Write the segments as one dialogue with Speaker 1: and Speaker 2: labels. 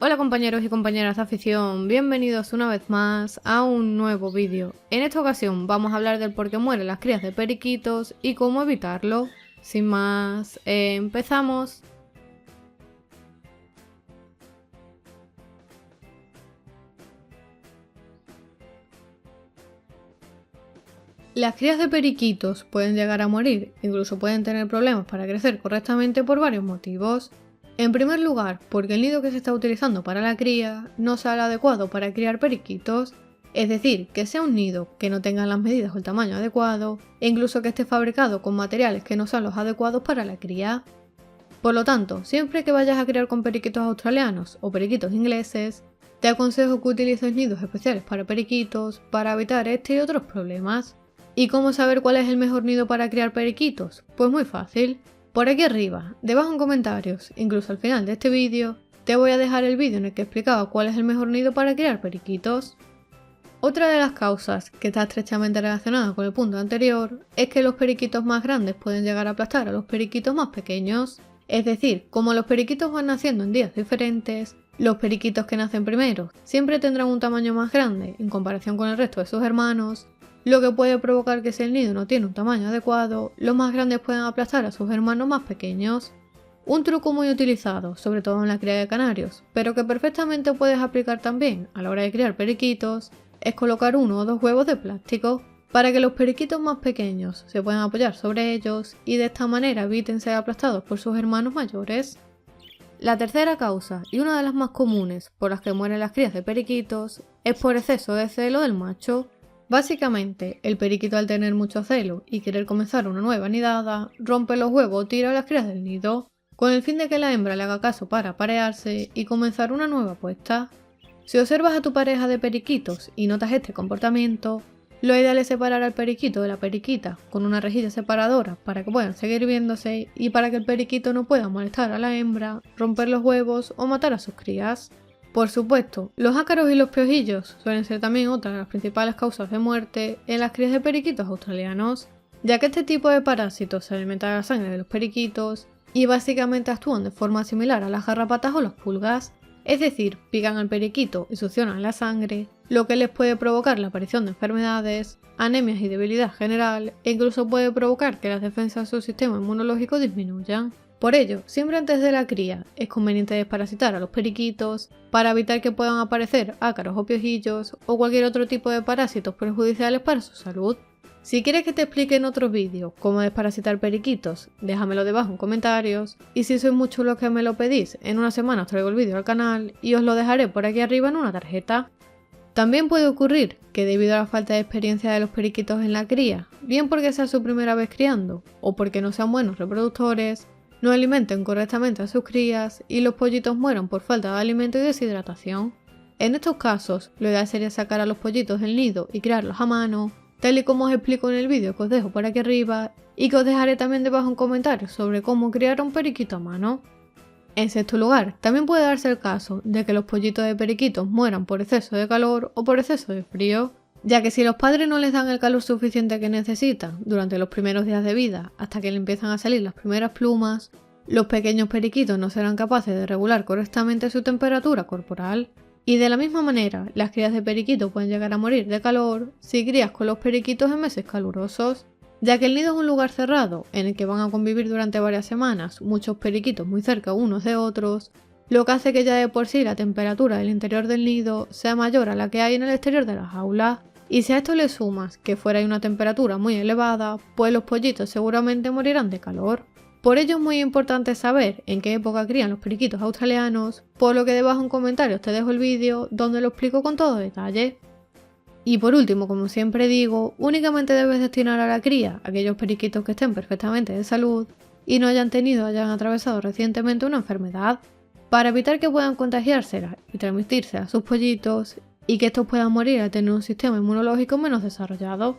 Speaker 1: Hola compañeros y compañeras de afición, bienvenidos una vez más a un nuevo vídeo. En esta ocasión vamos a hablar del por qué mueren las crías de periquitos y cómo evitarlo. Sin más, empezamos. Las crías de periquitos pueden llegar a morir, incluso pueden tener problemas para crecer correctamente por varios motivos. En primer lugar, porque el nido que se está utilizando para la cría no sea el adecuado para criar periquitos, es decir, que sea un nido que no tenga las medidas o el tamaño adecuado, e incluso que esté fabricado con materiales que no sean los adecuados para la cría. Por lo tanto, siempre que vayas a criar con periquitos australianos o periquitos ingleses, te aconsejo que utilices nidos especiales para periquitos para evitar este y otros problemas. ¿Y cómo saber cuál es el mejor nido para criar periquitos? Pues muy fácil. Por aquí arriba, debajo en comentarios, incluso al final de este vídeo, te voy a dejar el vídeo en el que explicaba cuál es el mejor nido para criar periquitos. Otra de las causas que está estrechamente relacionada con el punto anterior es que los periquitos más grandes pueden llegar a aplastar a los periquitos más pequeños. Es decir, como los periquitos van naciendo en días diferentes, los periquitos que nacen primero siempre tendrán un tamaño más grande en comparación con el resto de sus hermanos, lo que puede provocar que si el nido no tiene un tamaño adecuado, los más grandes puedan aplastar a sus hermanos más pequeños. Un truco muy utilizado, sobre todo en la cría de canarios, pero que perfectamente puedes aplicar también a la hora de criar periquitos, es colocar 1 o 2 huevos de plástico, para que los periquitos más pequeños se puedan apoyar sobre ellos y de esta manera eviten ser aplastados por sus hermanos mayores. La tercera causa, y una de las más comunes por las que mueren las crías de periquitos, es por exceso de celo del macho. Básicamente, el periquito al tener mucho celo y querer comenzar una nueva nidada, rompe los huevos o tira a las crías del nido, con el fin de que la hembra le haga caso para aparearse y comenzar una nueva puesta. Si observas a tu pareja de periquitos y notas este comportamiento, lo ideal es separar al periquito de la periquita con una rejilla separadora para que puedan seguir viéndose y para que el periquito no pueda molestar a la hembra, romper los huevos o matar a sus crías. Por supuesto, los ácaros y los piojillos suelen ser también otra de las principales causas de muerte en las crías de periquitos australianos, ya que este tipo de parásitos se alimentan de la sangre de los periquitos y básicamente actúan de forma similar a las garrapatas o las pulgas, es decir, pican al periquito y succionan la sangre, lo que les puede provocar la aparición de enfermedades, anemias y debilidad general, e incluso puede provocar que las defensas de su sistema inmunológico disminuyan. Por ello, siempre antes de la cría es conveniente desparasitar a los periquitos para evitar que puedan aparecer ácaros o piojillos o cualquier otro tipo de parásitos perjudiciales para su salud. Si quieres que te explique en otro vídeo cómo desparasitar periquitos, déjamelo debajo en comentarios, y si sois muchos los que me lo pedís, en una semana os traigo el vídeo al canal y os lo dejaré por aquí arriba en una tarjeta. También puede ocurrir que debido a la falta de experiencia de los periquitos en la cría, bien porque sea su primera vez criando o porque no sean buenos reproductores, no alimenten correctamente a sus crías y los pollitos mueran por falta de alimento y deshidratación. En estos casos, lo ideal sería sacar a los pollitos del nido y criarlos a mano, tal y como os explico en el vídeo que os dejo por aquí arriba y que os dejaré también debajo en comentarios sobre cómo criar un periquito a mano. En sexto lugar, también puede darse el caso de que los pollitos de periquitos mueran por exceso de calor o por exceso de frío, ya que si los padres no les dan el calor suficiente que necesitan durante los primeros días de vida hasta que le empiezan a salir las primeras plumas, los pequeños periquitos no serán capaces de regular correctamente su temperatura corporal. Y de la misma manera, las crías de periquito pueden llegar a morir de calor si crías con los periquitos en meses calurosos, ya que el nido es un lugar cerrado en el que van a convivir durante varias semanas muchos periquitos muy cerca unos de otros, lo que hace que ya de por sí la temperatura del interior del nido sea mayor a la que hay en el exterior de la jaula. Y si a esto le sumas que fuera hay una temperatura muy elevada, pues los pollitos seguramente morirán de calor. Por ello es muy importante saber en qué época crían los periquitos australianos, por lo que debajo en comentarios te dejo el vídeo donde lo explico con todo detalle. Y por último, como siempre digo, únicamente debes destinar a la cría aquellos periquitos que estén perfectamente de salud y no hayan tenido o hayan atravesado recientemente una enfermedad, para evitar que puedan contagiársela y transmitirse a sus pollitos y que estos puedan morir al tener un sistema inmunológico menos desarrollado.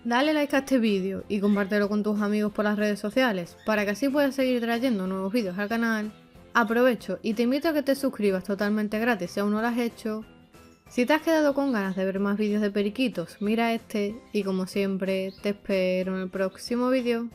Speaker 1: Dale like a este vídeo y compártelo con tus amigos por las redes sociales para que así puedas seguir trayendo nuevos vídeos al canal. Aprovecho y te invito a que te suscribas totalmente gratis si aún no lo has hecho. Si te has quedado con ganas de ver más vídeos de periquitos, mira este y como siempre te espero en el próximo vídeo.